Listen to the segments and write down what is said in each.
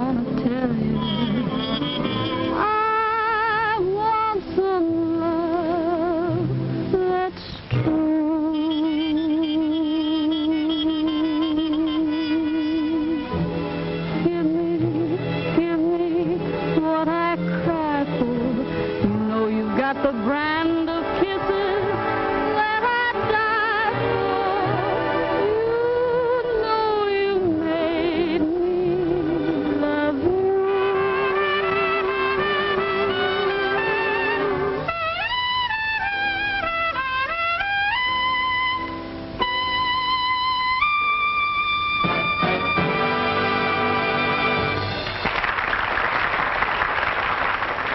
wanna tell you, I want some love that's true. Give me what I cry for. You know you've got the brand of kisses that I die for. You know you made me love you.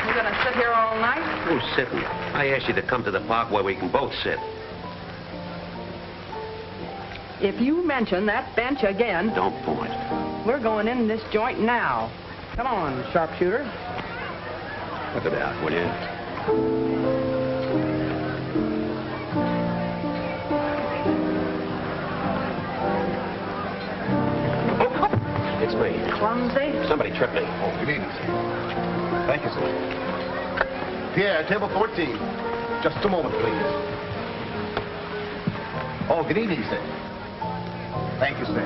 You gonna sit here all night? Who's sitting? I asked you to come to the park where we can both sit. If you mention that bench again, Don't point. we're going in this joint now. Come on, sharpshooter. Look it out, will you? Oh, it's me. Clumsy. Somebody tripped me. Oh, good evening, sir. Thank you, sir. Pierre, table 14. Just a moment, please. Oh, good evening, sir. Thank you, sir.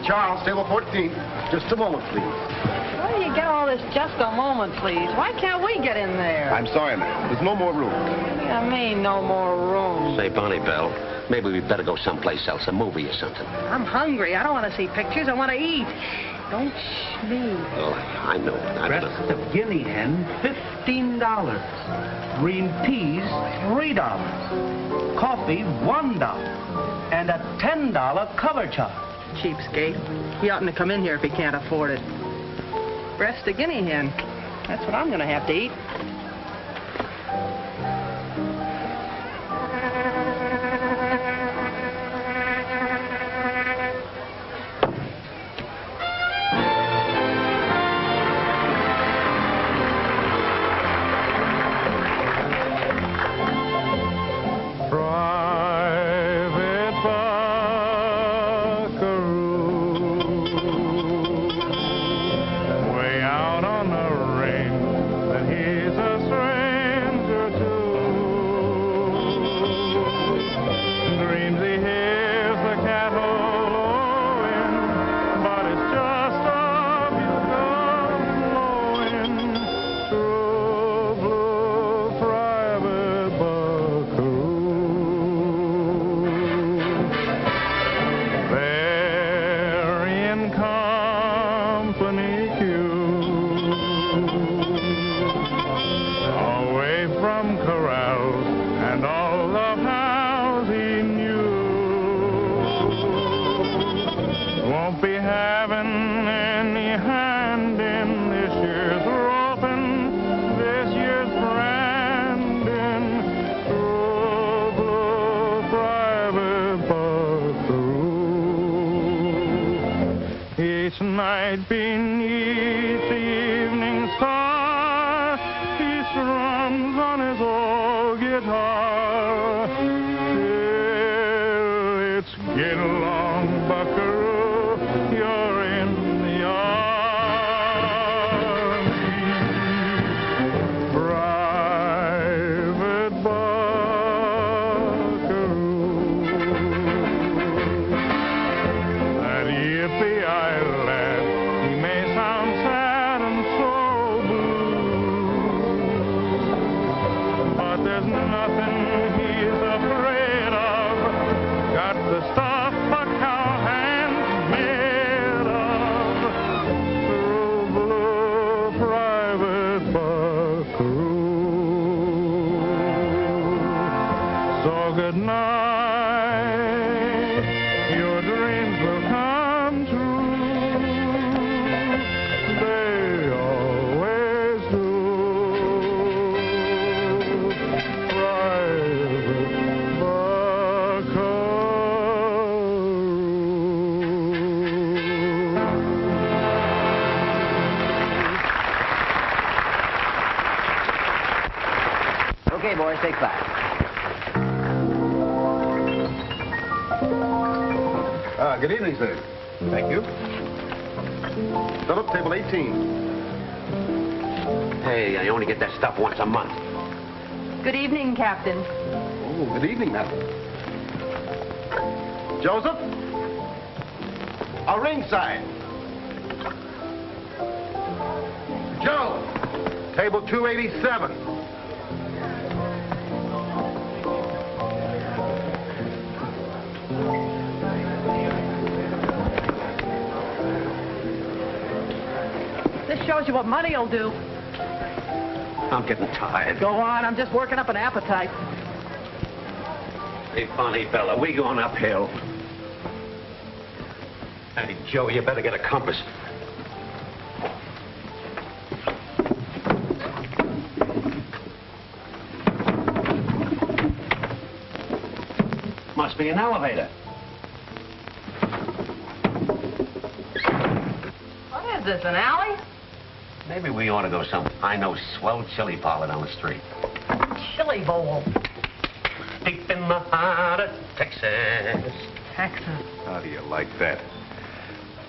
Charles, table 14. Just a moment, please. Where do you get all this just a moment, please? Why can't we get in there? I'm sorry, ma'am. There's no more room. I mean, no more room. Say, Bonnie Bell, maybe we'd better go someplace else, a movie or something. I'm hungry. I don't want to see pictures. I want to eat. Don't sneeze. Oh, I know. Breast of guinea hen, $15. Green peas, $3. Coffee, $1. And a $10 cover charge. Cheapskate. He oughtn't to come in here if he can't afford it. Breast of guinea hen. That's what I'm going to have to eat. Night beneath the evening star, he strums on his old guitar. Till it's get along, buckaroo, you're in the army. Private buckaroo, that yippee island. Good night, your dreams will come true. They always do. Private buckaroo. Okay, boys, take 5. Good evening, sir. Thank you. Set up table 18. Hey, I only get that stuff once a month. Good evening, Captain. Oh, good evening, madam. Joseph? A ringside. Joe, table 287. This shows you what money will do. I'm getting tired. Go on, I'm just working up an appetite. Hey, funny fella, we going uphill. Hey, Joe, you better get a compass. Must be an elevator. What is this, an alley? Maybe we ought to go some, I know, swell chili parlor down the street. Chili bowl. Deep in the heart of Texas. Texas. How do you like that?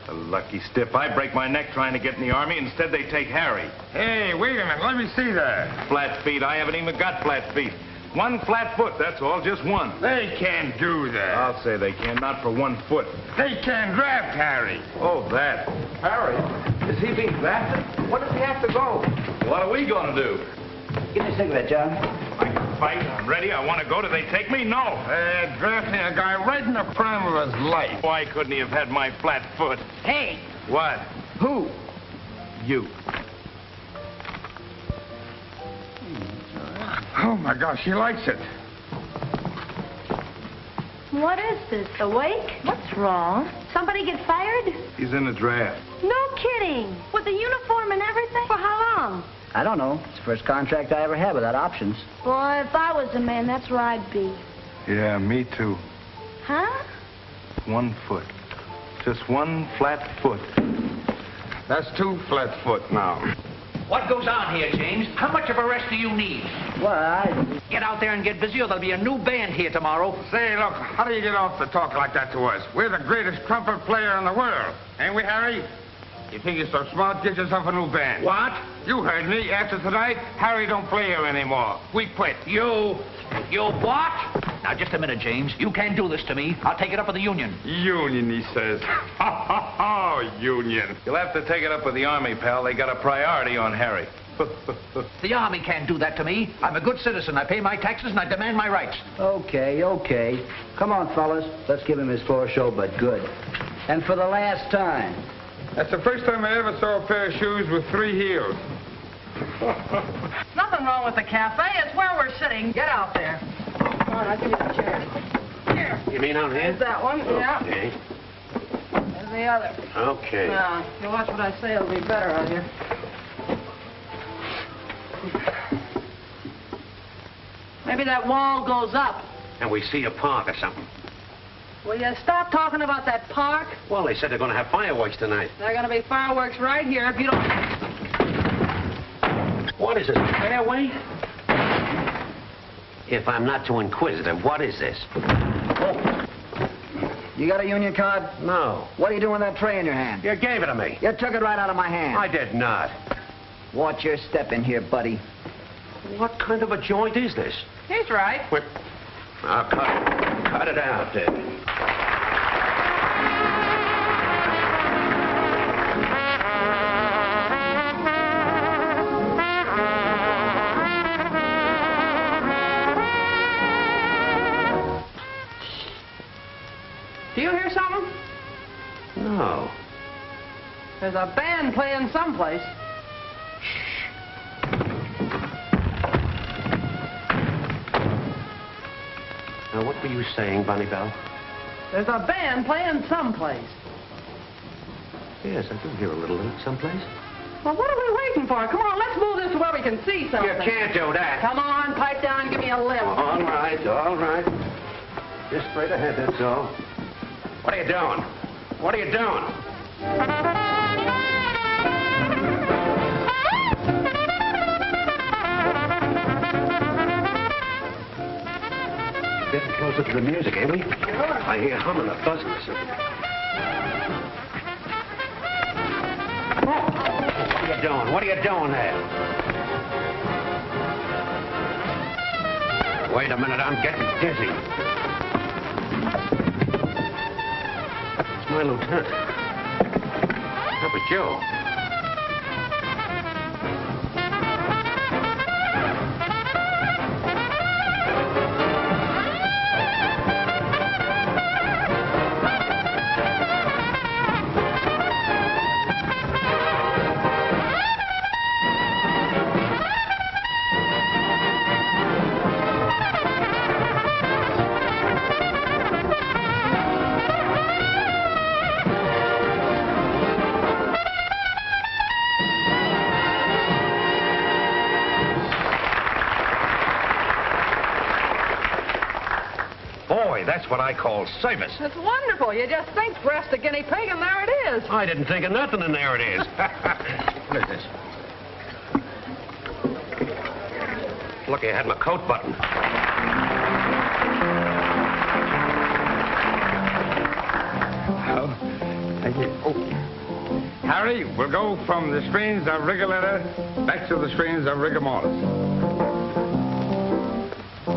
A lucky stiff. I break my neck trying to get in the Army. Instead, they take Harry. Hey, wait a minute. Let me see that. Flat feet. I haven't even got flat feet. One flat foot, that's all, just one. They can't do that. I'll say they can, not for 1 foot. They can't draft Harry. Oh, that. Harry, is he being drafted? What does he have to go? What are we going to do? Give me a cigarette, John. I can fight. I'm ready. I want to go. Do they take me? No. They're drafting a guy right in the prime of his life. Why couldn't he have had my flat foot? Hey, What? Who? You. Oh, my gosh, he likes it. What is this, a wake? What's wrong? Somebody get fired? He's in the draft. No kidding. With the uniform and everything? For how long? I don't know. It's the first contract I ever had without options. Boy, if I was a man, that's where I'd be. Yeah, me too. Huh? 1 foot. Just one flat foot. That's 2 flat foot now. What goes on here, James? How much of a rest do you need? Well, Get out there and get busy, or there'll be a new band here tomorrow. Say, look, how do you get off to talk like that to us? We're the greatest trumpet player in the world. Ain't we, Harry? You think you're so smart, get yourself a new band. What? You heard me. After tonight, Harry don't play here anymore. We quit. You what? Now, just a minute, James. You can't do this to me. I'll take it up with the union. Union, he says. Ha, ha, ha, union. You'll have to take it up with the Army, pal. They got a priority on Harry. The Army can't do that to me. I'm a good citizen. I pay my taxes and I demand my rights. okay. Come on, fellas. Let's give him his floor show, but good. And for the last time. That's the first time I ever saw a pair of shoes with 3 heels. nothing wrong with the cafe. It's where we're sitting. Get out there. Come on, I'll give you the chair. Here. You mean out here? There's that one. Yeah. Okay. There's the other. Okay. Now, if you watch what I say, it'll be better out here. Maybe that wall goes up. And we see a park or something. Will you stop talking about that park? Well, they said they're going to have fireworks tonight. There are going to be fireworks right here if you don't... What is this, a fairway? If I'm not too inquisitive, what is this? You got a union card? No. What are you doing with that tray in your hand? You gave it to me. You took it right out of my hand. I did not. Watch your step in here, buddy. What kind of a joint is this? He's right. Wait. I'll cut it out there. Do you hear something? No. There's a band playing someplace. Now, what were you saying, Bunny Bell? There's a band playing someplace. Yes, I do hear a little someplace. Well, what are we waiting for? Come on, let's move this to where we can see something. You can't do that. Come on, pipe down, give me a lift. All right, all right. Just straight ahead, that's all. What are you doing? What are you doing? Getting closer to the music, ain't we? Sure. I hear humming or buzzing or something. doing? What are you doing there? Wait a minute, I'm getting dizzy. It's my lieutenant. That was Joe. That's what I call service. That's wonderful. You just think breast a guinea pig, and there it is. I didn't think of nothing, and there it is. What is this? Lucky I had my coat button. Oh, thank you. Oh. Harry, we'll go from the strains of Rigoletta back to the strains of rigor mortis.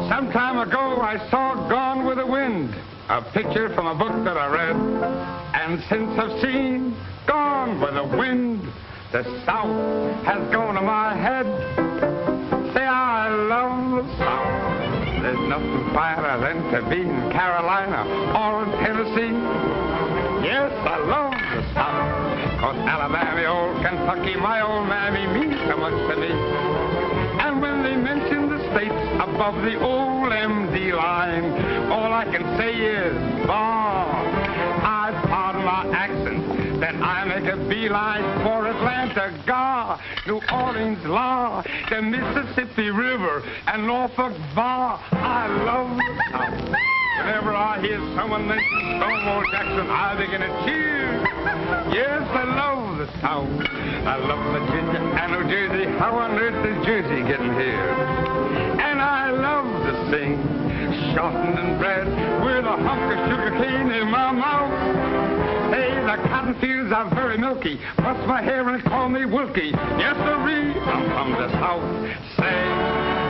Some time ago, I saw Gone with the Wind, a picture from a book that I read. And since I've seen Gone with the Wind, the South has gone to my head. Say, I love the South. There's nothing finer than to be in Carolina or in Tennessee. Yes, I love the South, 'cause Alabama, old Kentucky, my old mammy means so much to me. And when they mention the states above the old MD line, all I can say is, bah, I pardon my accent, then I make a beeline for Atlanta, Gah, New Orleans, La, the Mississippi River, and Norfolk, Bah. I love the South. Whenever I hear someone mention Stonewall Jackson, I begin to cheer. Yes, I love the South. I love Virginia and New Jersey. How on earth is Jersey getting here? And I love to sing, shortened and bred, with a hunk of sugar cane in my mouth. Hey, the cotton fields are very milky. Brush my hair and call me Wilkie. Yes, sirree, I'm from the South. Say,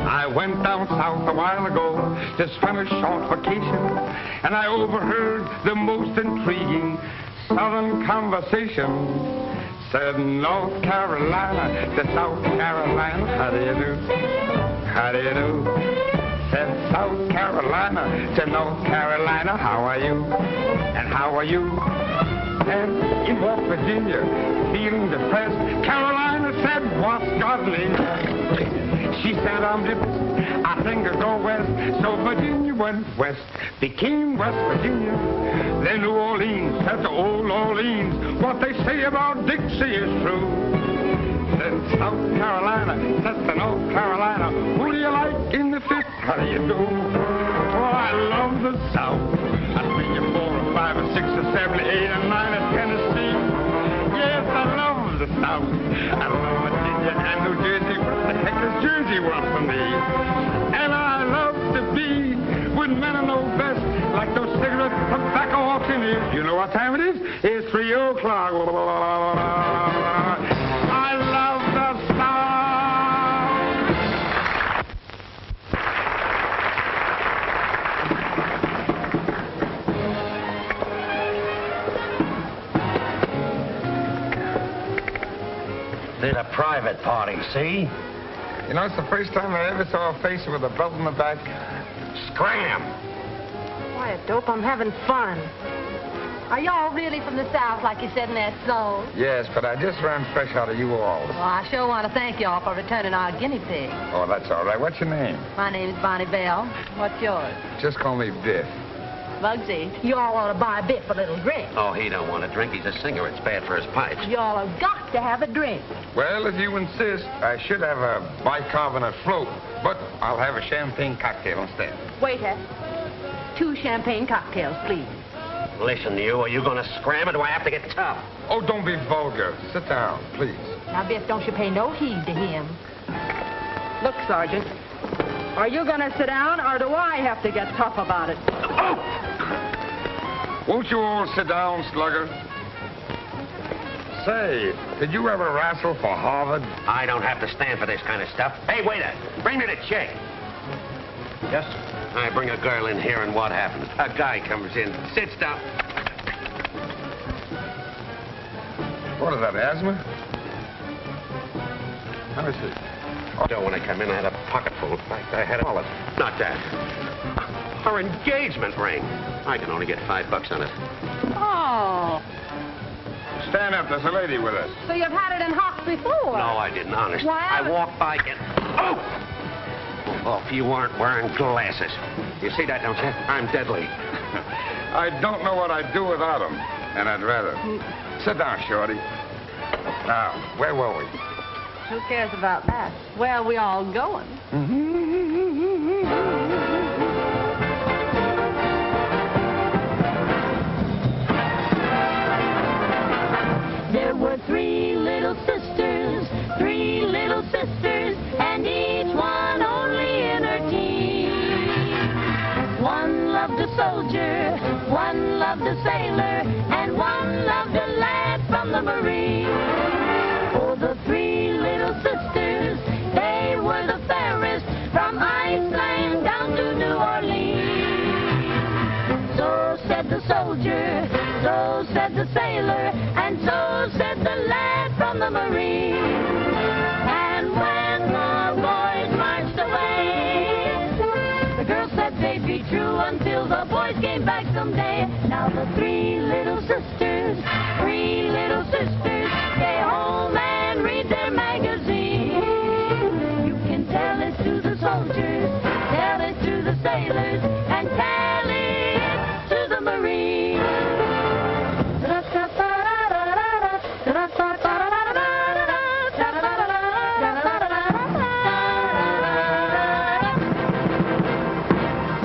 I went down south a while ago to spend a short vacation, and I overheard the most intriguing Southern conversation. Said North Carolina to South Carolina, how do you do? How do you do? Said South Carolina to North Carolina, how are you? And how are you? And in West Virginia, feeling depressed, Carolina said, what's godly? She said, I'm depressed. I think I'll go west. So Virginia went west, became West Virginia. Then New Orleans said to old Orleans, what they say about Dixie is true. Then South Carolina said to North Carolina, who do you like in the fifth? How do you do? Oh, I love the South. I 3 or 4 or 5 or 6 or 7 or 8 or 9 or Tennessee. Yes, I love the South. I love Virginia and New Jersey. What the heck does Jersey want from me? And I love to be with men I know best, like those cigarette tobacco auctioneers. You know what time it is? It's 3 o'clock. I love the South. There's a private party, see? You know, it's the first time I ever saw a face with a belt in the back. Scram! Quiet, Dope, I'm having fun. Are y'all really from the South, like you said in that song? Yes, but I just ran fresh out of you all. Well, I sure want to thank y'all for returning our guinea pig. Oh, that's all right. What's your name? My name is Bonnie Bell. What's yours? Just call me Biff. Bugsy. You all ought to buy Biff a little drink. Oh, he don't want to drink. He's a singer. It's bad for his pipes. You all have got to have a drink. Well, if you insist, I should have a bicarbonate float, but I'll have a champagne cocktail instead. Waiter, 2 champagne cocktails, please. Listen, you, are you going to scram or do I have to get tough? Oh, don't be vulgar. Sit down, please. Now, Biff, don't you pay no heed to him. Look, Sergeant, are you going to sit down, or do I have to get tough about it? Won't you all sit down, slugger? Say, did you ever wrestle for Harvard? I don't have to stand for this kind of stuff. Hey, waiter, bring me the check. Yes? I bring a girl in here, and what happens? A guy comes in, sits down. What is that, asthma? Let me see. So when I come in, I had a pocket full. In fact, I had a wallet. Not that. Her engagement ring. I can only get $5 on it. Oh, Stand up, there's a lady with us. so you've had it in Hawks before? No, I didn't, honest. Why? I walked by and... Oh! Oh, if you weren't wearing glasses. You see that, don't you? I'm deadly. I don't know what I'd do without them, and I'd rather. Sit down, Shorty. Now, where were we? Who cares about that? Where are we all going? There were three little sisters, and each one only in her teens. One loved a soldier, one loved a sailor, and one loved a lad from the Marine. Oh, the three little sisters, they were the fairest, from Iceland down to New Orleans. So said the soldier, so said the sailor, and so said the lad from the Marine. And when the boys marched away, the girls said they'd be true until the boys came back someday. Now the three little sisters, stay home and read their magazine. You can tell it to the soldiers, tell it to the sailors, and tell it to the Marines.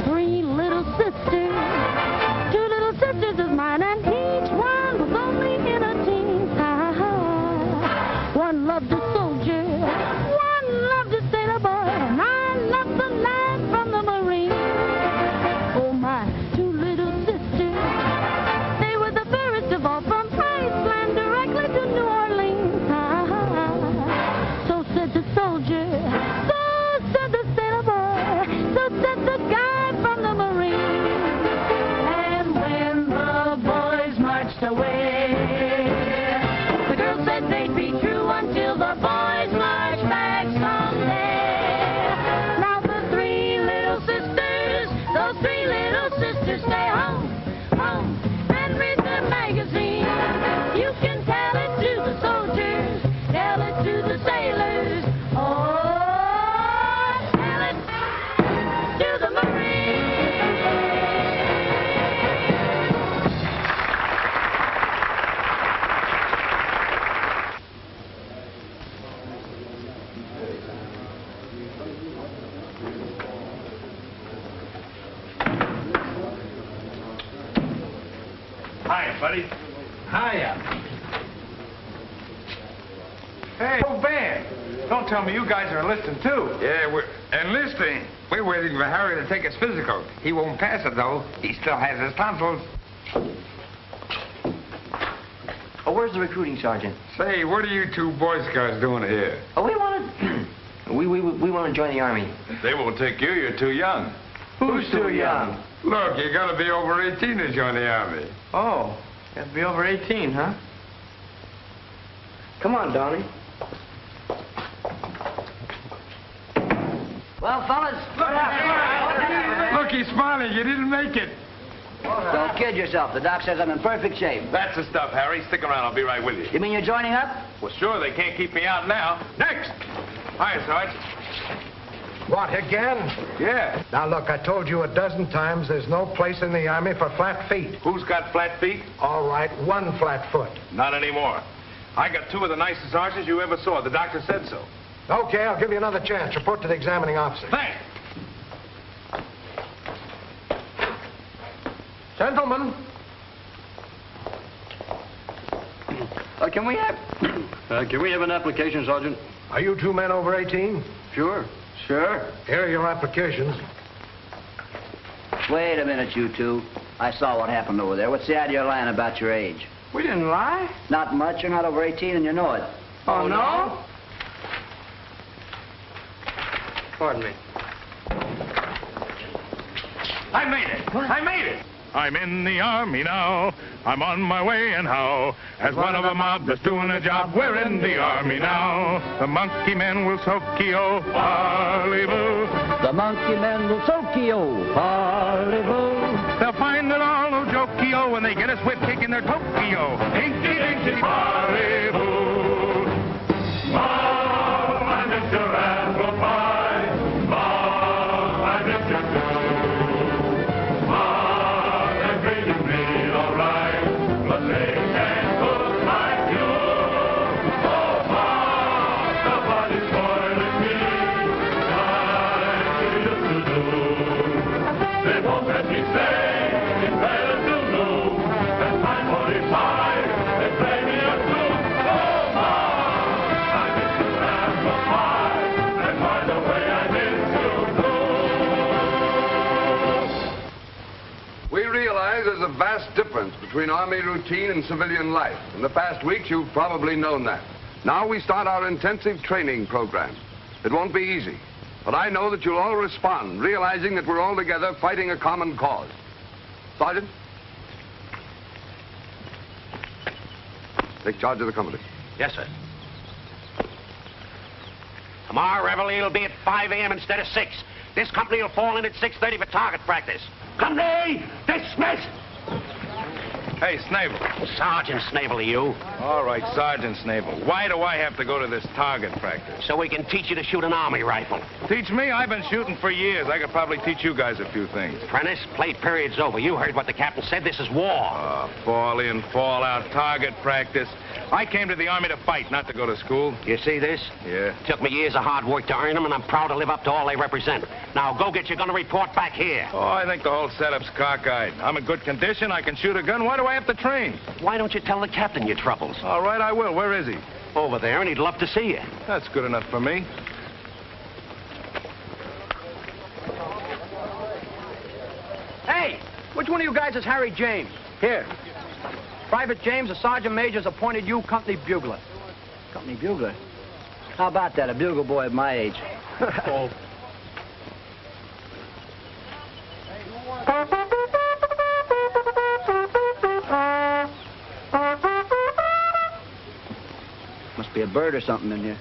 Three little sisters, two little sisters of mine, and each one was only in her teens. One loved a soldier, one loved a sailor boy, and I loved the lad from the Marine. Oh, my two little sisters, they were the fairest of all, from Iceland directly to New Orleans. So said the soldier, so said the sailor boy, so said the guy from the Marine. And when the boys marched away, the girls said they'd be true until the boys marched back someday. Now the three little sisters, those three little sisters, stay home, and read the magazine. You can tell it to the soldiers, tell it to the sailors, oh, tell it to the Marines. Hi, buddy. Hiya. Hey, old band. Don't tell me you guys are enlisting too. Yeah, we're enlisting. We're waiting for Harry to take his physical. He won't pass it, though. He still has his tonsils. Oh, where's the recruiting sergeant? Say, what are you two Boy Scouts doing here? Oh, we want to... we want to join the Army. They won't take you. You're too young. Who's too young? Look, you gotta be over 18 to join the Army. Oh, you have to be over 18, huh? Come on, Donnie. Well, fellas, Look, he's smiling. You didn't make it. don't kid yourself. The doc says I'm in perfect shape. That's the stuff, Harry. Stick around. I'll be right with you. You mean you're joining up? Well, sure. They can't keep me out now. Next. Hiya, Sarge. What, again? Yeah. Now, look, I told you a dozen times there's no place in the Army for flat feet. Who's got flat feet? All right, one flat foot. Not anymore. I got two of the nicest arches you ever saw. The doctor said so. Okay, I'll give you another chance. Report to the examining officer. Thanks. Gentlemen. Can we have an application, Sergeant? Are you two men over 18? Sure. Sure. Here are your applications. Wait a minute, you two. I saw what happened over there. What's the idea of lying about your age? We didn't lie. Not much. You're not over 18 and you know it. Oh, no? Pardon me. I made it. I made it. I'm in the Army now. I'm on my way, and how? As one of a mob that's doing a job, we're in the Army now. The monkey men will Tokyo, parlez-vous. The monkey men will Tokyo, parlez-vous. They'll find it all no jokio when they get us whip kicking their Tokyo. Dinky, dinky, parlez-vous. Mom, I miss your apple pie. Mom, I miss your food. Mom, they're treating me all right, but they can't cook like you. Oh, Mom, nobody's spoiling me like you used to do. They won't let me stay. It's better to know that I'm 45. They play me a tune. Oh, Mom, I miss you apple pie. And by the way, I miss you too. We realize there's a vast difference between Army routine and civilian life. In the past weeks, you've probably known that. Now we start our intensive training program. It won't be easy, but I know that you'll all respond, realizing that we're all together fighting a common cause. Sergeant? Take charge of the company. Yes, sir. Tomorrow, reveille will be at 5 a.m. instead of 6. This company will fall in at 6:30 for target practice. Company, dismissed! Hey, Snavel. Sergeant Snavel, you. All right, Sergeant Snavel. Why do I have to go to this target practice? So we can teach you to shoot an army rifle. Teach me? I've been shooting for years. I could probably teach you guys a few things. Prentice, play period's over. You heard what the captain said. This is war. Fall in, fall out, target practice. I came to the Army to fight, not to go to school. You see this? Yeah. Took me years of hard work to earn them, and I'm proud to live up to all they represent. Now, go get your gun and report back here. Oh, I think the whole setup's cockeyed. I'm in good condition. I can shoot a gun. Why do I have to train? Why don't you tell the captain your troubles? All right, I will. Where is he? Over there, and he'd love to see you. That's good enough for me. Hey, which one of you guys is Harry James? Here. Private James, the sergeant major's appointed you company bugler. Company bugler? How about that, a bugle boy of my age? Oh. Must be a bird or something in here.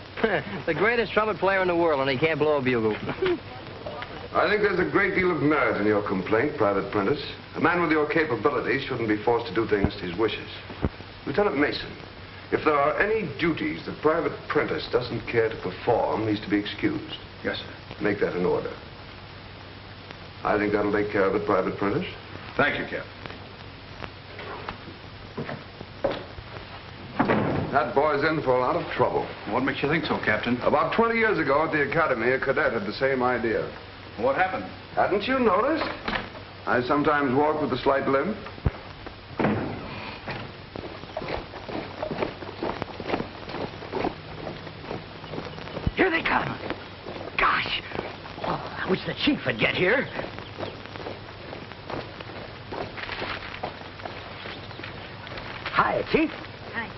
The greatest trumpet player in the world, and he can't blow a bugle. I think there's a great deal of merit in your complaint, Private Prentice. A man with your capabilities shouldn't be forced to do things to his wishes. Lieutenant Mason, if there are any duties that Private Prentice doesn't care to perform, he's to be excused. Yes, sir. Make that an order. I think that'll take care of it, Private Prentice. Thank you, Captain. That boy's in for a lot of trouble. What makes you think so, Captain? About 20 years ago at the academy, a cadet had the same idea. What happened? Hadn't you noticed? I sometimes walk with a slight limp. Here they come. Gosh. Oh, I wish the chief would get here. Hi, Chief. Hi.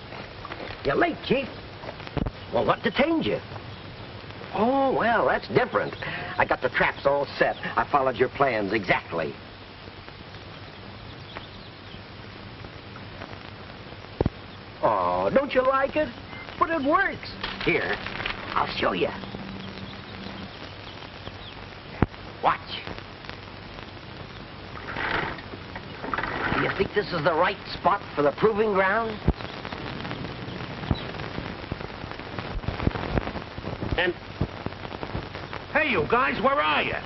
You're late, Chief. Well, what detained you? Oh, well, that's different. I got the traps all set. I followed your plans exactly. Oh, don't you like it? But it works. Here, I'll show you. Watch. Do you think this is the right spot for the proving ground? And... Hey, you guys, where are you?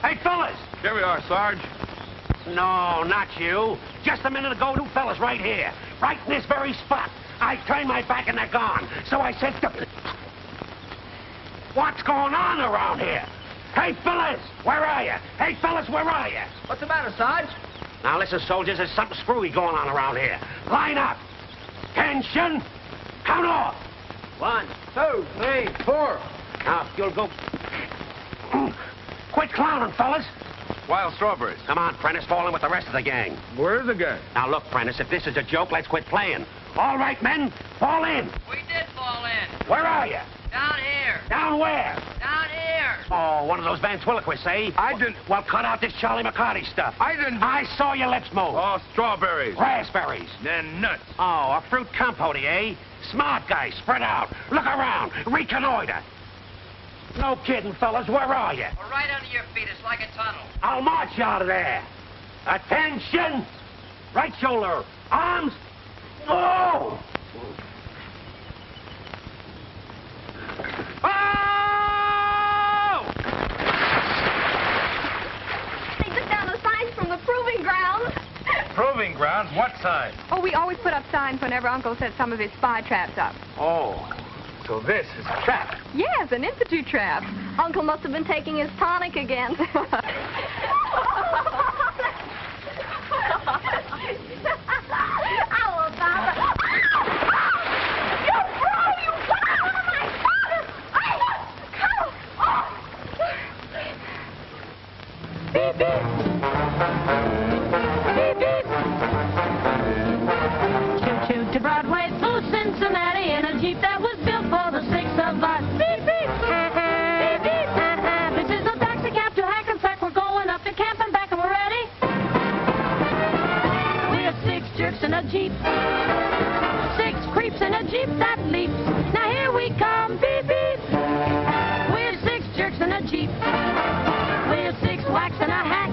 Hey, fellas! Here we are, Sarge. No, not you. Just a minute ago, two fellas right here. Right in this very spot. I turned my back and they're gone. So I said, what's going on around here? Hey, fellas, where are you? Hey, fellas, where are you? What's the matter, Sarge? Now, listen, soldiers, there's something screwy going on around here. Line up. Tension. Count off. 1, 2, 3, 4. Now, you'll go... Quit clowning, fellas. wild strawberries. Come on, Prentice, fall in with the rest of the gang. Where's the gang? Now, look, Prentice, if this is a joke, let's quit playing. All right, men, fall in. We did fall in. Where are you? Down here. Down where? Down here. Oh, one of those ventriloquists, eh? I didn't... Well, cut out this Charlie McCarty stuff. I didn't... I saw your lips move. Oh, strawberries. Raspberries. Then nuts. Oh, a fruit compote, eh? Smart guy, spread out. Look around. Reconnoiter. No kidding, fellas. Where are you? We're right under your feet. It's like a tunnel. I'll march you out of there. Attention. Right shoulder. Arms. Oh! Oh! They took down the signs from the proving grounds. Proving grounds? What sign? Oh, we always put up signs whenever Uncle set some of his spy traps up. Oh, so this is a trap. Yes, an institute trap. Uncle must have been taking his tonic again. Beep, beep. Beep, beep. Choo-choo to Broadway through Cincinnati in a Jeep that was built for the six of us. Beep, beep. Beep, beep. This is a taxi cab to Hackensack. We're going up to camp and back and we're ready. We're six jerks in a Jeep. Six creeps in a Jeep that leaps. Now here we come. Beep, beep. We're six jerks in a Jeep. We're six whacks and a hack.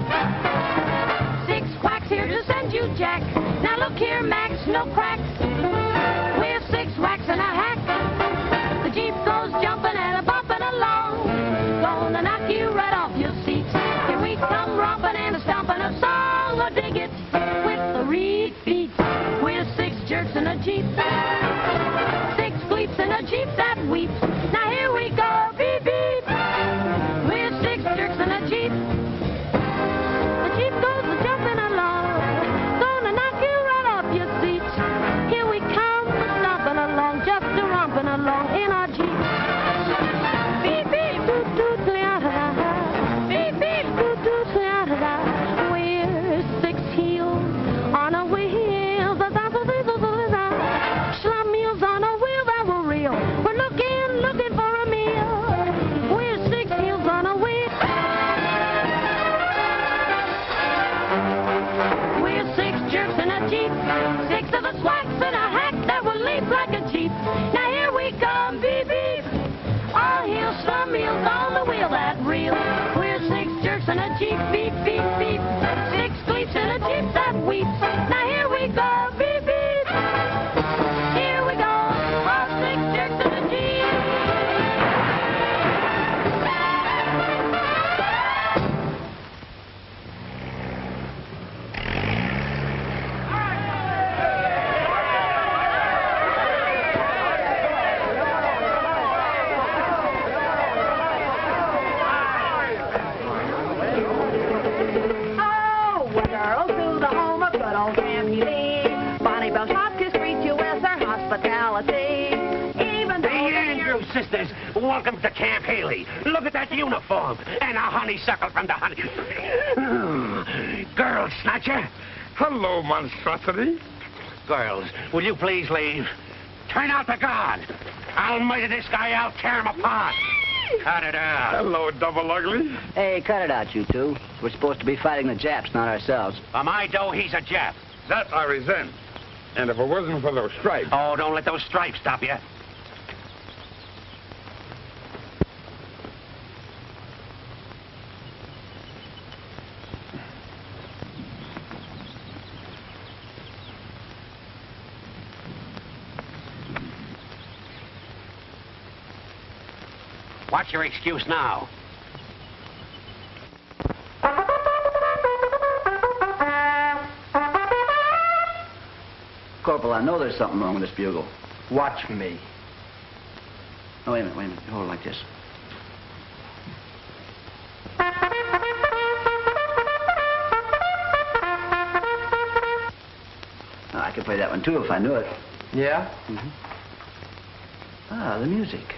Six quacks here to send you Jack. Now look here, Max, no cracks. We're six whacks and a hack. The Jeep goes jumping and a bumping along. Gonna knock you right off your seat. Here we come romping and a stomping a song. Or dig it with the reed feet. We're six jerks in a Jeep. Six fleets in a Jeep that weeps. Now here we go, beep, beep. We're six jerks in a Jeep. The Jeep goes jumping along. Gonna knock you right off your seat. Here we come, stomping along, just romping along in our Jeep. Beep, beep, doot, doot, la-da-da. Beep, beep, doot, doot, la-da-da. We're six heels on a wheel. Schlummeals on a wheel that will reel. We're looking for a meal. We're six heels on a wheel. We're six jerks in a Jeep. Six of us whacks in a hack that will leap like a Jeep. Now here we come, beep, beep. All heel schlummeals on the wheel that reel. We're six jerks in a Jeep, beep, beep, beep. Six fleets in a Jeep that weeps. Now here we go, beep, beep. Here we go, all six jerks in a Jeep. Oh, well, to the home of good old Sammy Lee. Bonnie Bell Hopkins greets you with her hospitality. Even The though Andrews sisters, welcome to Camp Haley. Look at that uniform. And a honeysuckle from the honey... Girl snatcher. Hello, monstrosity. Girls, will you please leave? Turn out the guard. I'll murder this guy out, tear him apart. Cut it out. Hello, double ugly. Hey, cut it out, you two. We're supposed to be fighting the Japs, not ourselves. For my dough, he's a Jap. That I resent. And if it wasn't for those stripes... Oh, don't let those stripes stop you. What's your excuse now? Corporal, I know there's something wrong with this bugle. Watch me. Oh, wait a minute. Hold it like this. Oh, I could play that one, too, if I knew it. Yeah? Mm-hmm. Ah, the music.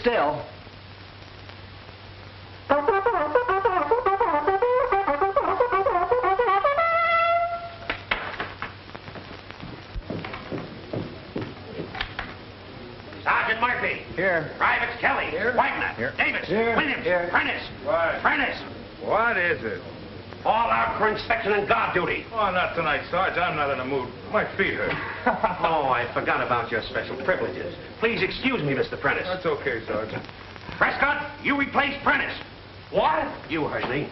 still. Sergeant Murphy. Here. Privates Kelly. Here. Wagner. Here. Davis. Here. Williams. Here. Prentice. What? Prentice. What is it? All out for inspection and guard duty. Oh, not tonight, Sarge. I'm not in the mood. My feet hurt. Oh, I forgot about your special privileges. Please excuse me, Mr. Prentice. That's okay, Sergeant. Prescott, you replace Prentice. What? You heard me.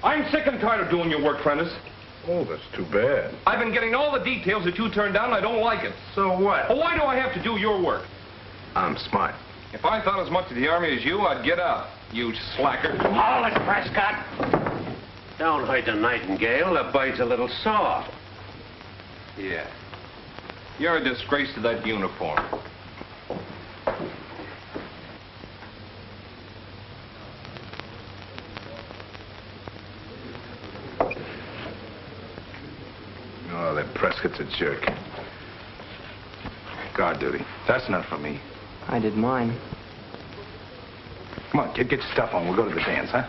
I'm sick and tired of doing your work, Prentice. Oh, that's too bad. I've been getting all the details that you turned down, and I don't like it. So what? Well, why do I have to do your work? I'm smart. If I thought as much of the Army as you, I'd get out, you slacker. Hold it, Prescott. Don't hurt the nightingale. The bird's a little sore. Yeah. You're a disgrace to that uniform. Oh, that Prescott's a jerk. Guard duty. That's not for me. I did mine. Come on, kid, get your stuff on. We'll go to the dance, huh?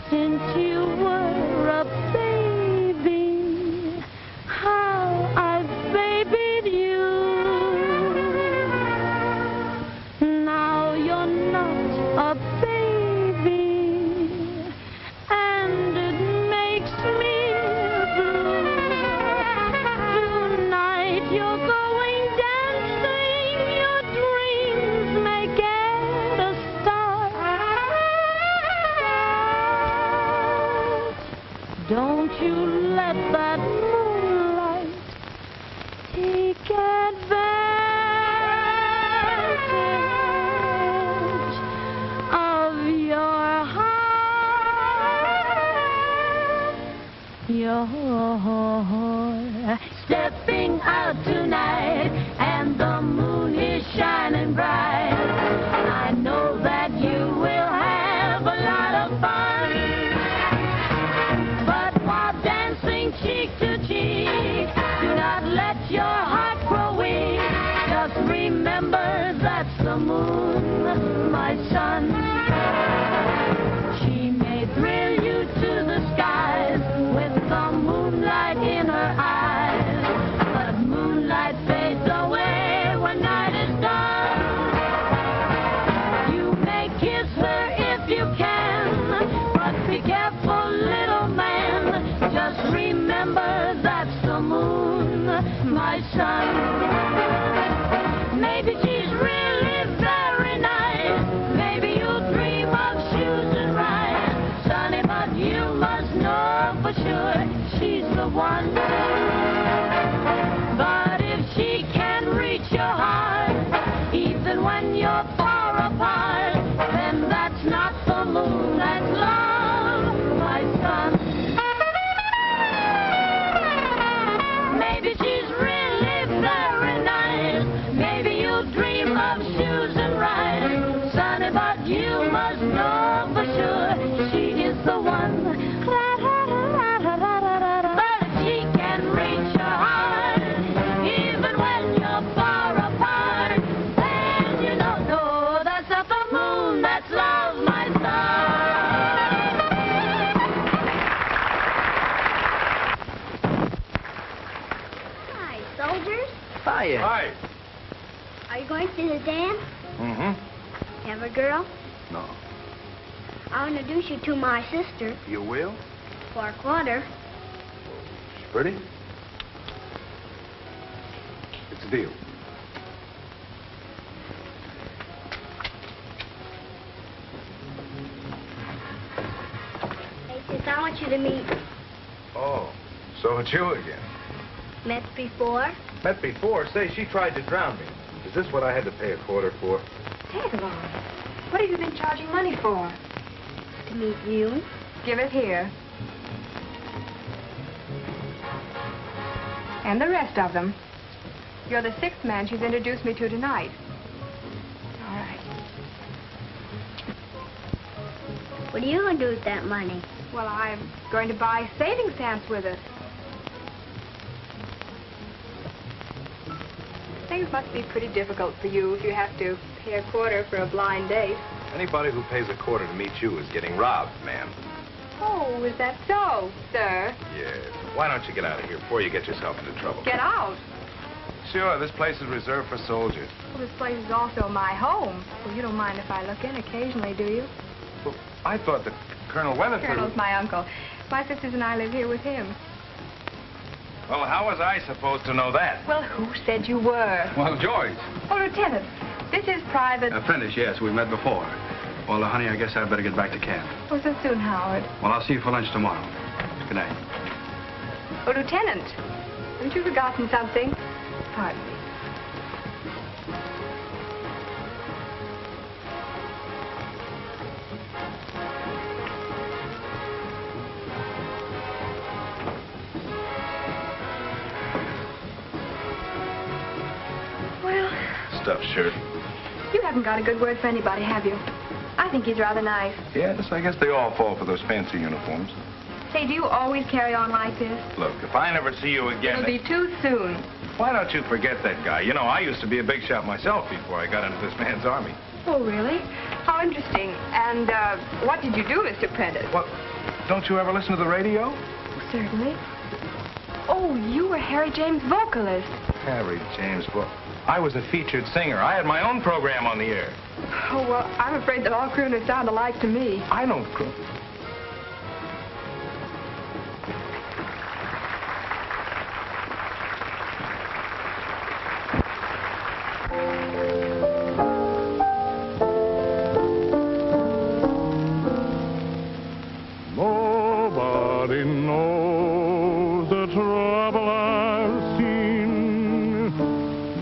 Since you were a baby, how I've babied you. Now you're not a baby, and it makes me blue. Tonight you're going dancing, your dreams may get a start. Don't you let that moonlight take advantage of your heart. You're stepping out tonight and the moon is shining bright. I know that you will have a lot of fun. But while dancing cheek to cheek, do not let your heart grow weak. Just remember that's the moon, my son. She may thrill you to the skies with the moonlight in her eyes. But moonlight fades away when night is done. You may kiss her if you can, but be careful, little man. Just remember that's the moon, my son. Maybe she's really very nice. Maybe you'll dream of shoes and rides. Sonny, but you must know for sure she's the one. But if she can reach your heart, even when you're far apart, then that's not the moon, that's love, my son. Maybe she's really very nice. Maybe you'll dream of shoes and rides. Sonny, but you must know for sure she is the one. But if she can reach your heart, even when you're far apart, then you know, no, that's not the moon, that's love, my son. Hi, soldiers. Hiya. Hi. Are you going to the dance? Mm-hmm. Have a girl? No. I'll introduce you to my sister You will? for a quarter. She's pretty? It's a deal. Hey, sis, I want you to meet. Oh, so it's you again. Met before? Met before. Say, she tried to drown me. Is this what I had to pay a quarter for? Take along. What have you been charging money for? To meet you. Give it here. And the rest of them. You're the sixth man she's introduced me to tonight. All right. What are you going to do with that money? Well, I'm going to buy saving stamps with it. Things must be pretty difficult for you if you have to pay a quarter for a blind date. Anybody who pays a quarter to meet you is getting robbed, ma'am. Oh, is that so, sir? Yes. Why don't you get out of here before you get yourself into trouble? Get out. Sure, this place is reserved for soldiers. Well, this place is also my home. Well, you don't mind if I look in occasionally, do you? Well, I thought that Colonel Weatherford... Colonel's my uncle. My sisters and I live here with him. Well, how was I supposed to know that? Well, who said you were? Well, George. Oh, Lieutenant, this is Private... Finish, yes, we met before. Well, honey, I guess I'd better get back to camp. Oh, so soon, Howard. Well, I'll see you for lunch tomorrow. Good night. Oh, Lieutenant, haven't you forgotten something? Pardon me. Well... Stuffed shirt. You haven't got a good word for anybody, have you? I think he's rather nice. Yes, I guess they all fall for those fancy uniforms. Say, do you always carry on like this? Look, if I never see you again... It'll be too soon. Why don't you forget that guy? You know, I used to be a big shot myself before I got into this man's army. Oh, really? How interesting. And, what did you do, Mr. Prentice? What? Don't you ever listen to the radio? Certainly. Oh, you were Harry James' vocalist. Harry James, well, I was a featured singer. I had my own program on the air. Oh, well, I'm afraid that all crooners sound alike to me. I don't croon. Nobody knows the trouble I've seen.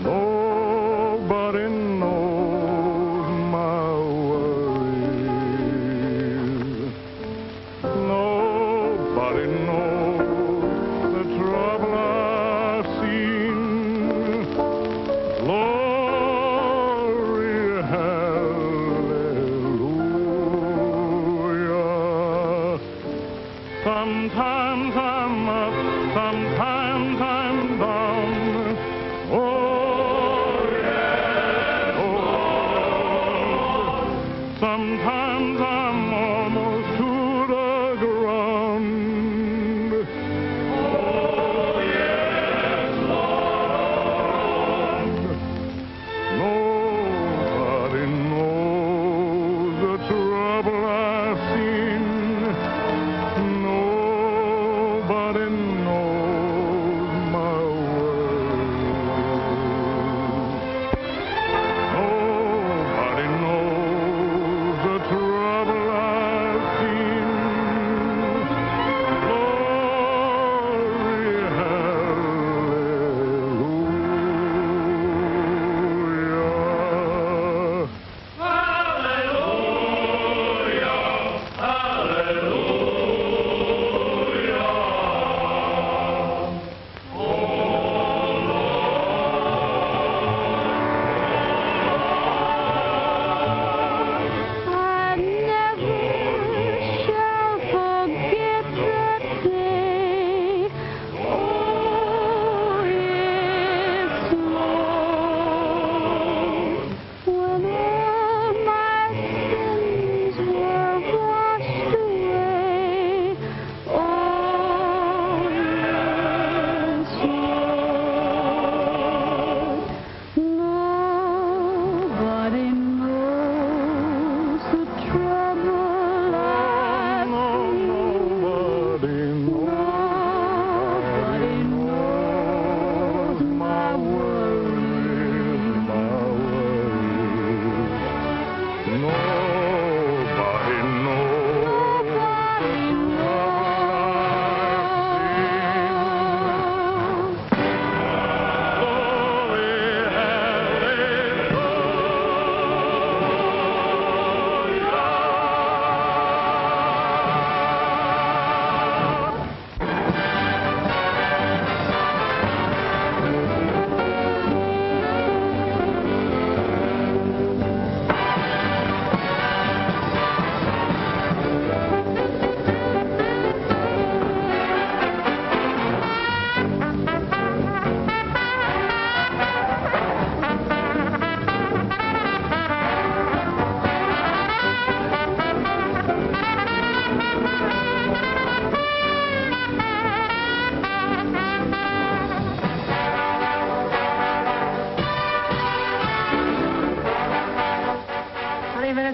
Nobody knows my worries. Nobody knows the trouble I've seen. Glory, hallelujah. Sometimes I'm up, sometimes I'm down. Oh, yeah, oh. Sometimes I'm almost to the ground. Oh, yes, Lord. Nobody knows the trouble I've seen. Nobody knows my worries. Nobody knows the truth.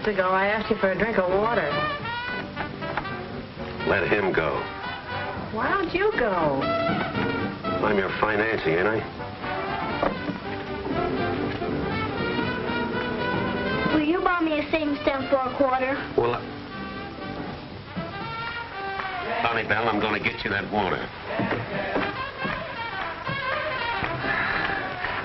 minutes ago, I asked you for a drink of water. Let him go. Why don't you go? I'm your financier, ain't I? Will you buy me a savings stamp for a quarter? Well, Bonnie Bell, I'm going to get you that water.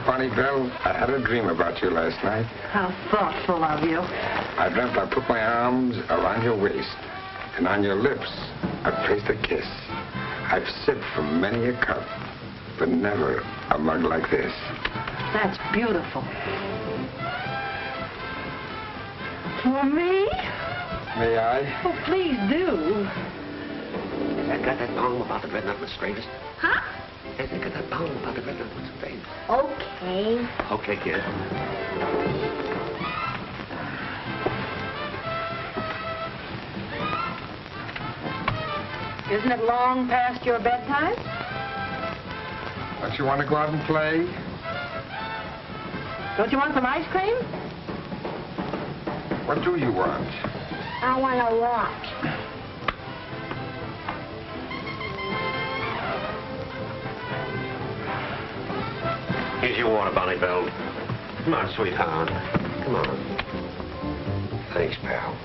Bonnie Bell, I had a dream about you last night. How thoughtful of you. I dreamt I put my arms around your waist, and on your lips, I placed a kiss. I've sipped from many a cup, but never a mug like this. That's beautiful. For me? May I? Oh, please do. Has that got that bone about the red nut with straightest? Huh? Has that got that bone about the red nut with straightest? Okay. Okay, kid. Isn't it long past your bedtime? Don't you want to go out and play? Don't you want some ice cream? What do you want? I want to watch. Here's your water, Bonnie Bell. Come on, sweetheart. Come on. Thanks, pal.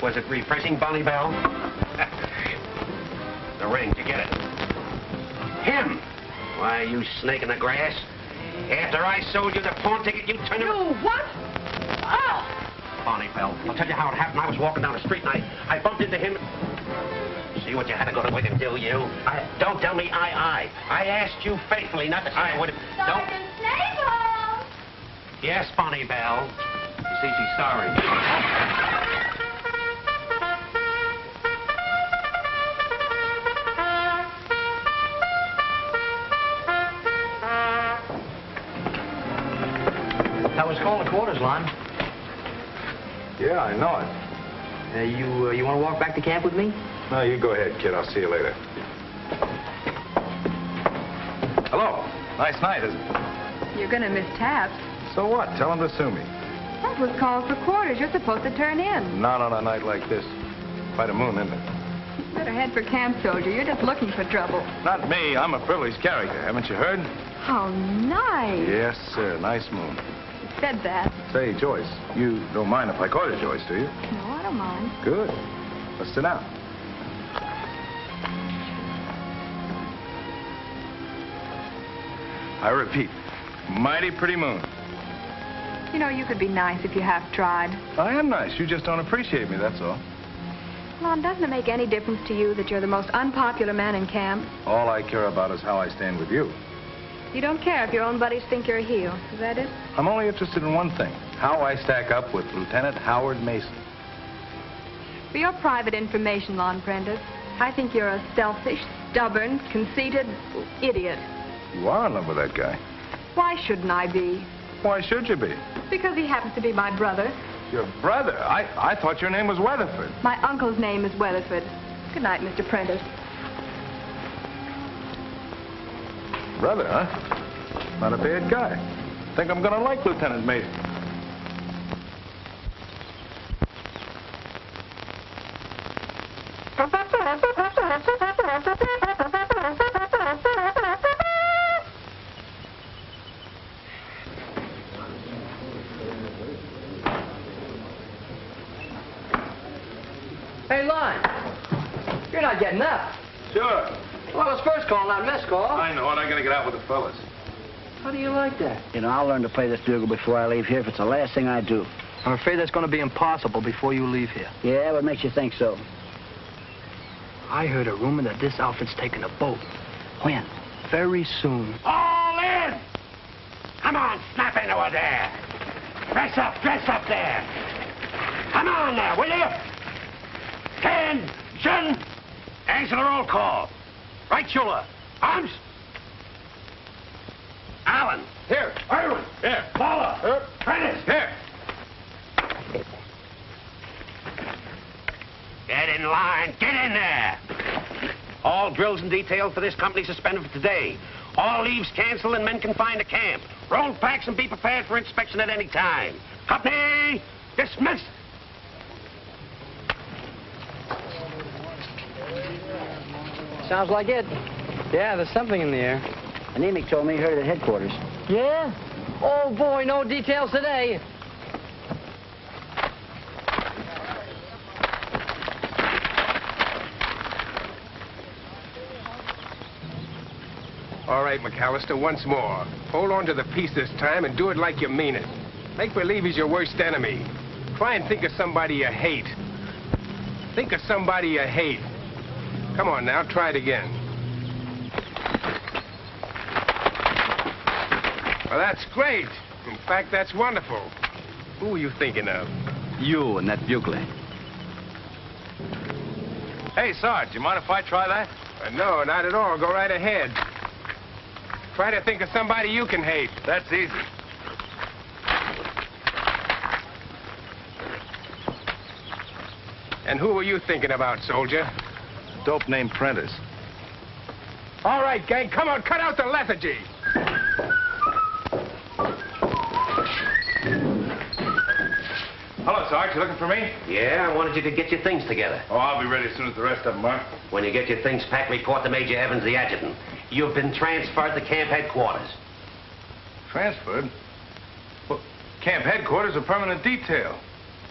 Was it refreshing, Bonnie Bell? The ring, did you get it? Him! Why, you snake in the grass. After I sold you the pawn ticket, you turned around. You what? Oh! Bonnie Bell, I'll tell you how it happened. I was walking down the street and I bumped into him. See what you had to go to work and do, you? Don't tell me I asked you faithfully not to say I would have. Don't. Sergeant Yes, Bonnie Bell. You see, she's sorry. That was called the quarters, Lon. Yeah, I know it. You want to walk back to camp with me? No, you go ahead, kid. I'll see you later. Hello. Nice night, isn't it? You're going to miss taps. So what? Tell them to sue me. That was called for quarters. You're supposed to turn in. Not on a night like this. Quite a moon, isn't it? Better head for camp, soldier. You're just looking for trouble. Not me. I'm a privileged character. Haven't you heard? How nice. Yes, sir. Nice moon. You said that. Say, Joyce, you don't mind if I call you Joyce, do you? No, I don't mind. Good. Let's sit down. I repeat, mighty pretty moon. You know, you could be nice if you half tried. I am nice. You just don't appreciate me, that's all. Lon, doesn't it make any difference to you that you're the most unpopular man in camp? All I care about is how I stand with you. You don't care if your own buddies think you're a heel. Is that it? I'm only interested in one thing, how I stack up with Lieutenant Howard Mason. For your private information, Lon Prentice, I think you're a selfish, stubborn, conceited idiot. You are in love with that guy. Why shouldn't I be? Why should you be? Because he happens to be my brother. Your brother? I thought your name was Weatherford. My uncle's name is Weatherford. Good night, Mr. Prentice. Brother, huh? Not a bad guy. Think I'm gonna like Lieutenant Mason. Hey, Lon. You're not getting up. Sure. Well, it's first call, not mess call. I know it. I gotta get out with the fellas. How do you like that? You know, I'll learn to play this bugle before I leave here if it's the last thing I do. I'm afraid that's going to be impossible before you leave here. Yeah, what makes you think so? I heard a rumor that this outfit's taking a boat. When? Very soon. All in! Come on, snap into it there. Dress up there. Come on now, will you? Attention! Answer the roll call. Right shoulder. Arms. Allen. Here. Irwin. Here. Paula. Here. Prentice. Here. Get in line. Get in there. All drills and details for this company suspended for today. All leaves canceled and men confined to camp. Roll packs and be prepared for inspection at any time. Company, dismissed. Sounds like it. Yeah, there's something in the air. Anemic told me he heard it at headquarters. Yeah? Oh, boy, no details today. All right, McAllister, once more. Hold on to the piece this time and do it like you mean it. Make believe he's your worst enemy. Try and think of somebody you hate. Think of somebody you hate. Come on now, try it again. Well, that's great. In fact, that's wonderful. Who were you thinking of? You and that bugler. Hey, Sarge, you mind if I try that? No, not at all. Go right ahead. Try to think of somebody you can hate. That's easy. And who were you thinking about, soldier? Dope named Prentice. All right, gang, come on, cut out the lethargy. Hello, Sarge. You looking for me? Yeah, I wanted you to get your things together. Oh, I'll be ready as soon as the rest of them are. When you get your things packed, report to Major Evans, the adjutant. You've been transferred to camp headquarters. Transferred? Well, camp headquarters or permanent detail?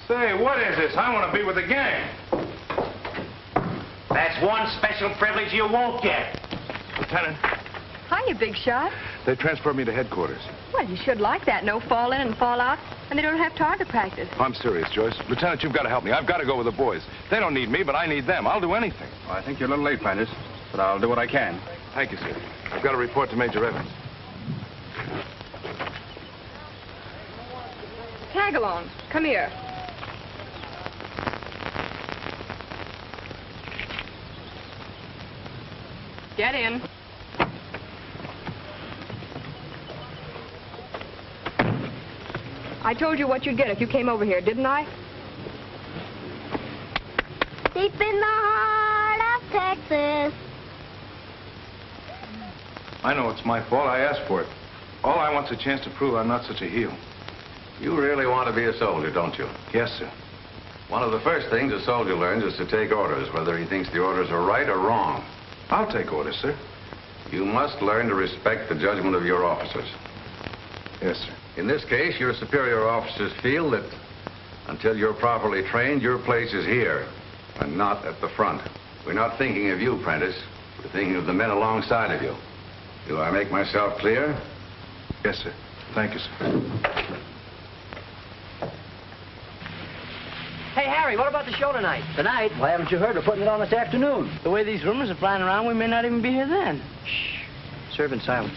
Say, what is this? I want to be with the gang. That's one special privilege you won't get. Lieutenant, Hiya, big shot. they transferred me to headquarters. Well, you should like that. No fall in and fall out, and they don't have target practice. I'm serious, Joyce. Lieutenant, you've got to help me. I've got to go with the boys. They don't need me, but I need them. I'll do anything. Well, I think you're a little late, Prentice, but I'll do what I can. Thank you, sir. I've got to report to Major Evans. Tag along. Come here. Get in. I told you what you'd get if you came over here, didn't I? Deep in the heart of Texas. I know it's my fault. I asked for it. All I want's a chance to prove I'm not such a heel. You really want to be a soldier, don't you? Yes, sir. One of the first things a soldier learns is to take orders, whether he thinks the orders are right or wrong. I'll take orders, sir. You must learn to respect the judgment of your officers. Yes, sir. In this case, your superior officers feel that until you're properly trained, your place is here and not at the front. We're not thinking of you, Prentice. We're thinking of the men alongside of you. Do I make myself clear? Yes, sir. Thank you, sir. Hey, Harry, what about the show tonight? Tonight? Why haven't you heard? We're putting it on this afternoon. The way these rumors are flying around, we may not even be here then. Shh. Serve in silence.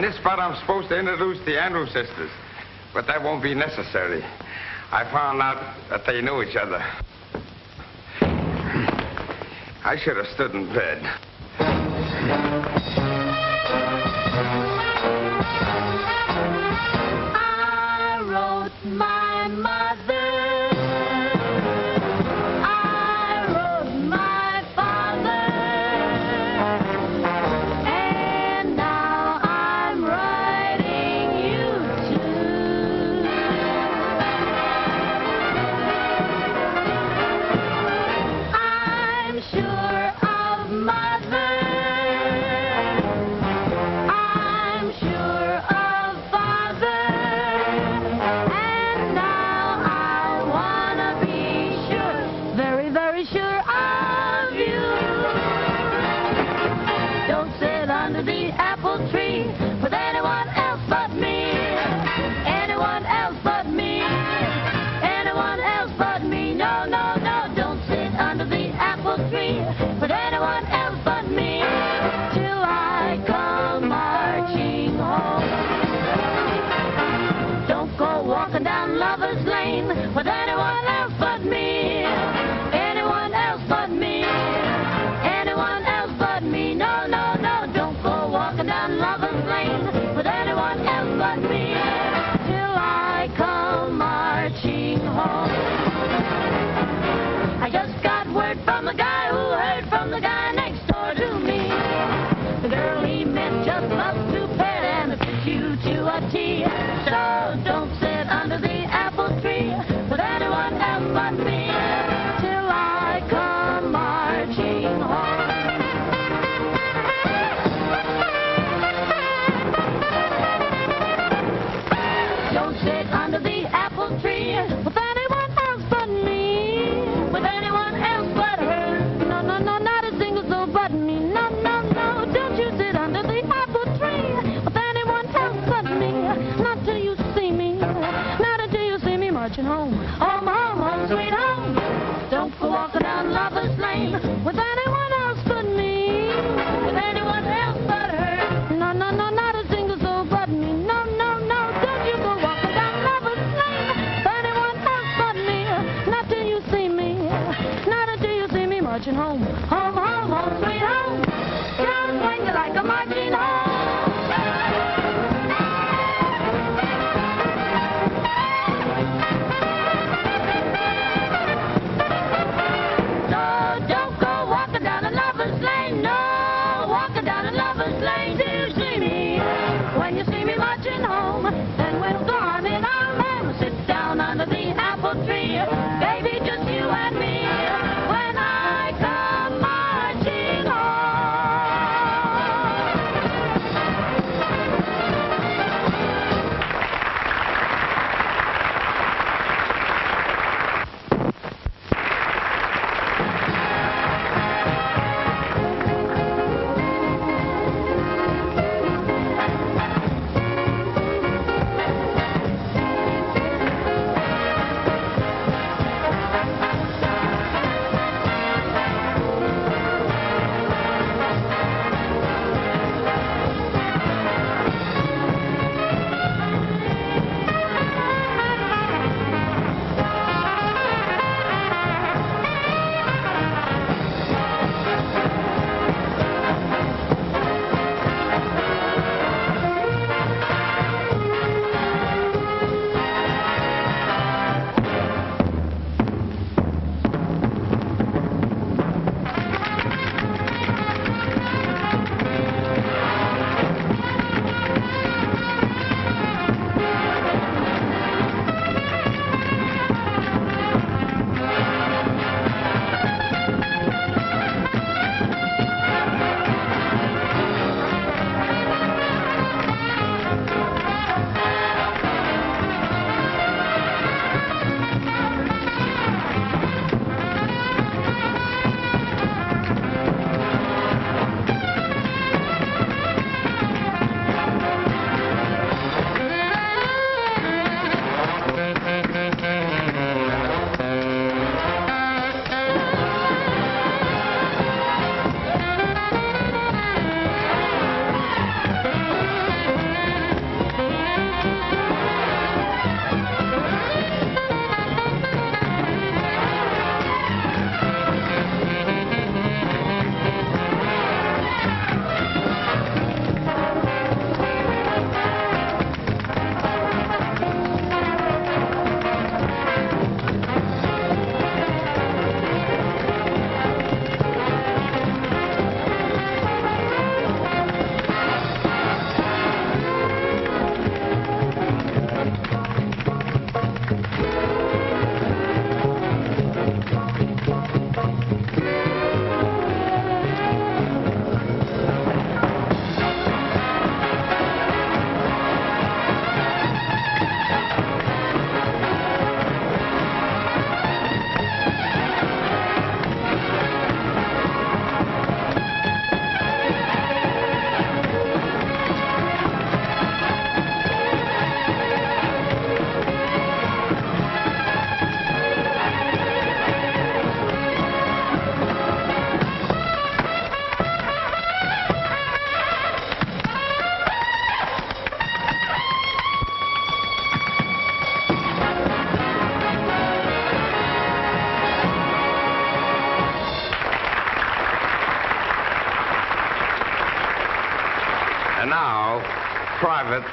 In this spot, I'm supposed to introduce the Andrew sisters, but that won't be necessary. I found out that they knew each other. I should have stood in bed. I wrote my mother. I wrote my father. And now I'm writing you too. I'm sure of mother. I'm sure of father. And now I wanna be sure, very, very sure of you. Don't sit under the apple tree with anyone else but me. Anyone else but me. Anyone else but me. No, no, no, don't sit under the apple tree with anyone else but me. Till I come marching home. Don't go walking down Lover's Lane with anyone else but me. Anyone else but me. Anyone else but me. No, no, no, don't go walking down Lover's Lane with anyone else but me. Till I come marching home. I just got word from the guy who heard from the guy next door to me. The girl he met just loves to pet and fit you to a T. So don't sit under the apple tree with anyone else but me. Till I come marching home. Don't sit under the apple tree with anyone else but me. With anyone else but her. No, no, no, not a single soul but me. No, no, no, don't you sit under the apple tree with anyone else but me. Not till you see me. Not until you see me marching home. Home, home, home, sweet home. Don't go walking down Lover's Lane with anyone else but me. With anyone else but her. No, no, no, not a single soul but me. No, no, no, don't you go walking down Lover's Lane with anyone else but me. Not till you see me. Not until you see me marching home. Home, home, home, sweet home. Just swing it like a marching home. No, don't go walking down a Lover's Lane. No, walking down a Lover's Lane till you see me. When you see me marching home, then we'll go arm in arm and we'll sit down under the apple tree. Baby, just you and me. When I come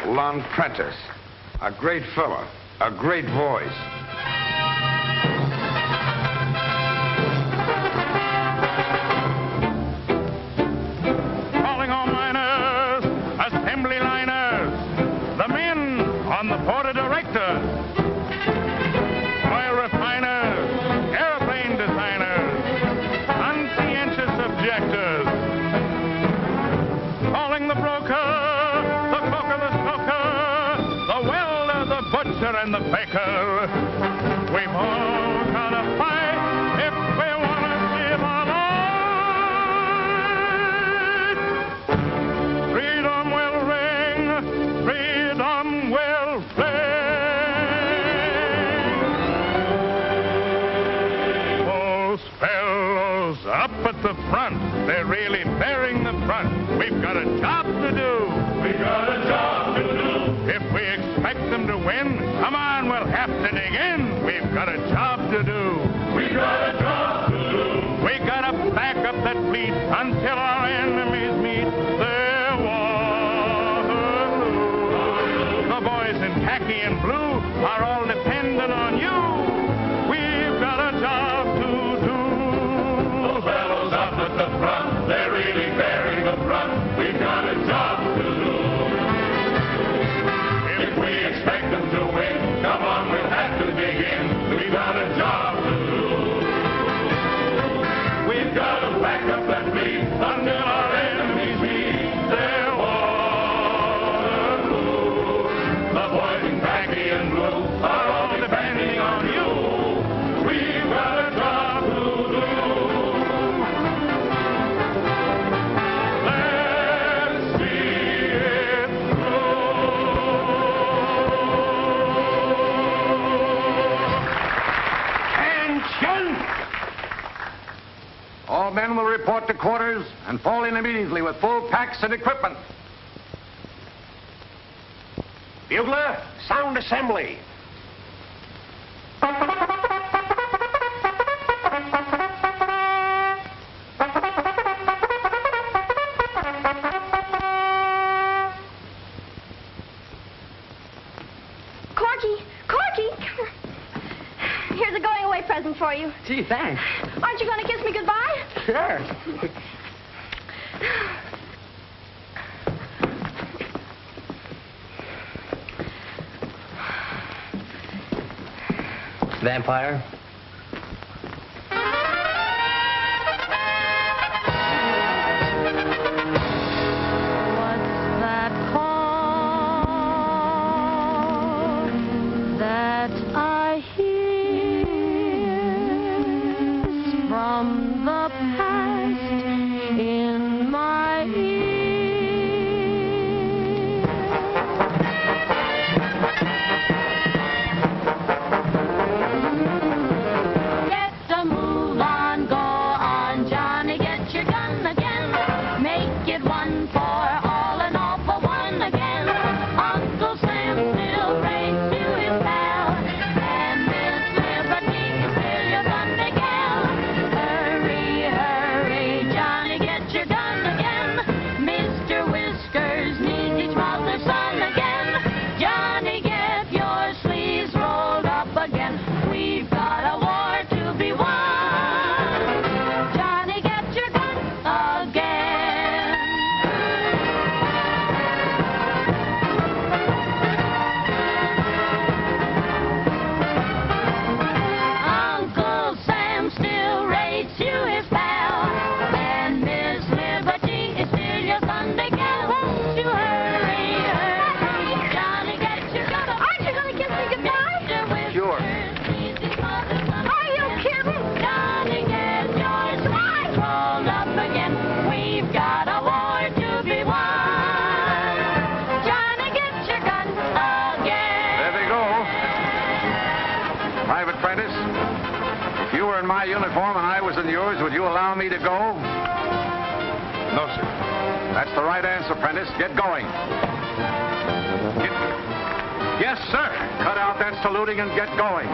Lon Prentice. A great fella, a great voice. Calling all miners, assembly liners, the men on the board of directors, oil refiners, airplane designers, conscientious objectors. Calling the broker, the cooker, the stoker, the welder, the butcher, and the baker. We've all got to fight if we want to live our life. Freedom will ring, freedom will fling. Those fellows up at the front, they're really bearing the brunt. We've got a job to do. We got a job to do. If we expect them to win, come on, we'll have to dig in. We've got a job to do. We got a job to do. We got to back up that fleet until our enemies meet their Waterloo. The boys in khaki and blue are all dependent on you. We've got a job to do. Those fellows up at the front, they're really bearing the brunt. We've got a job to do. If we expect them to win, come on, we'll have to dig in. We've got a job to do. We've got to back up that fleet until our enemies meet their Waterloo. The boys in khaki and blue are all depending on you. We've got a job to do. Let's see it Attention! All men will report to quarters and fall in immediately with full packs and equipment. Bugler, sound assembly. Corky! Corky! Here's a going-away present for you. Gee, thanks. Aren't you going to kiss me goodbye? Sure. Vampire? That call that I hear is from the past in my ear. Get a move on, go on, Johnny, get your gun again. Make it one for all and all for one again. Uncle Sam still raised to his pal, and Miss Liberty is still your Sunday gal. Hurry, hurry, Johnny, get your gun again. Mr. Whiskers needs each mother's son again. Johnny, get your sleeves rolled up again. We've got a war to be won. Johnny, get your gun again. Uncle Sam still rates you his pal, and Miss Liberty is still your Sunday gal. Won't you hurry, hurry, Johnny, get your gun. Aren't you going to kiss me goodbye? Sure. Are you kidding? Johnny, get your sleeves rolled up again. We've got a war to be won. Johnny, get your gun again. There they go. Private Prentice, if you were in my uniform and I was in yours, would you allow me to go? No, sir. That's the right answer, Prentice. Get going. Yes, sir. Cut out that saluting and get going.